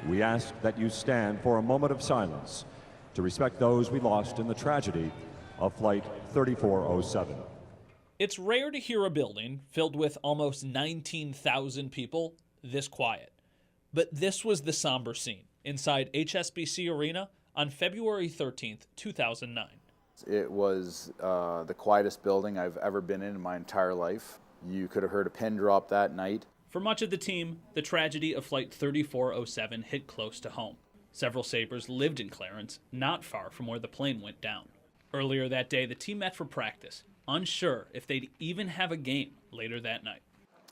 we ask that you stand for a moment of silence to respect those we lost in the tragedy of Flight 3407. It's rare to hear a building filled with almost 19,000 people this quiet. But this was the somber scene inside HSBC Arena on February 13th, 2009. It was the quietest building I've ever been in my entire life. You could have heard a pin drop that night. For much of the team, the tragedy of Flight 3407 hit close to home. Several Sabres lived in Clarence, not far from where the plane went down. Earlier that day, the team met for practice, unsure if they'd even have a game later that night.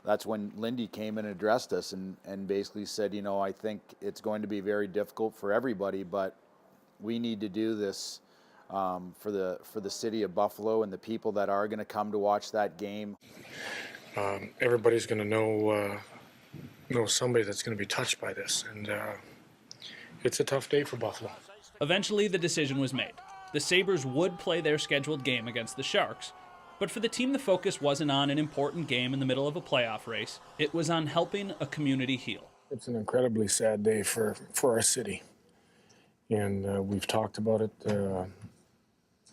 That's when Lindy came and addressed us and basically said, you know, I think it's going to be very difficult for everybody, but we need to do this for the city of Buffalo and the people that are going to come to watch that game. Everybody's going to know somebody that's going to be touched by this, and it's a tough day for Buffalo. Eventually, the decision was made. The Sabres would play their scheduled game against the Sharks, but for the team, the focus wasn't on an important game in the middle of a playoff race. It was on helping a community heal. It's an incredibly sad day for our city, and we've talked about it.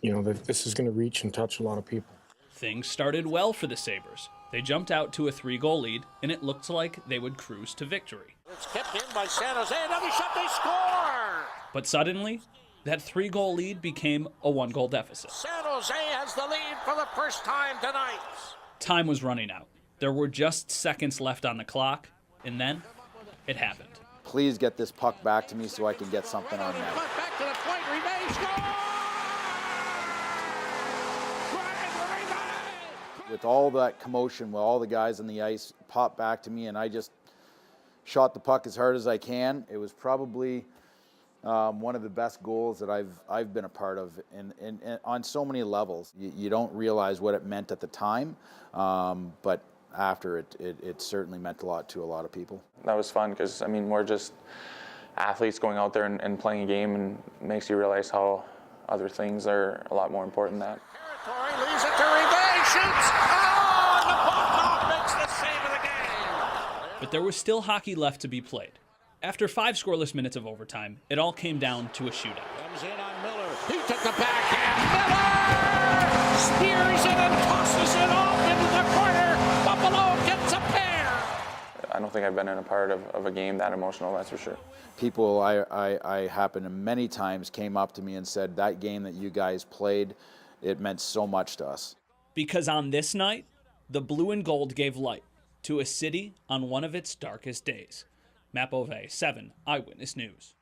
You know, that this is going to reach and touch a lot of people. Things started well for the Sabres. They jumped out to a 3-goal lead, and it looked like they would cruise to victory. It's kept in by San Jose, another shot, they score! But suddenly, that 3-goal lead became a 1-goal deficit. San Jose has the lead for the first time tonight. Time was running out. There were just seconds left on the clock, and then it happened. Please get this puck back to me so I can get something on that. Back to the point, Rivet scores! With all that commotion, with all the guys on the ice, popped back to me, and I just shot the puck as hard as I can. It was probably one of the best goals that I've been a part of, and on so many levels. You don't realize what it meant at the time, but after it certainly meant a lot to a lot of people. That was fun because, I mean, we're just athletes going out there and playing a game, and it makes you realize how other things are a lot more important than that. Territory leaves it to Rivet, shoots! Oh, and the puck makes the save of the game! But there was still hockey left to be played. After 5 scoreless minutes of overtime, it all came down to a shootout. Comes in on Miller. He took the backhand. Miller spears it and tosses it off into the corner. Buffalo gets a pair. I don't think I've been in a part of a game that emotional, that's for sure. People I happened to many times came up to me and said, that game that you guys played, it meant so much to us. Because on this night, the blue and gold gave light to a city on one of its darkest days. Matt Beauvais, 7 Eyewitness News.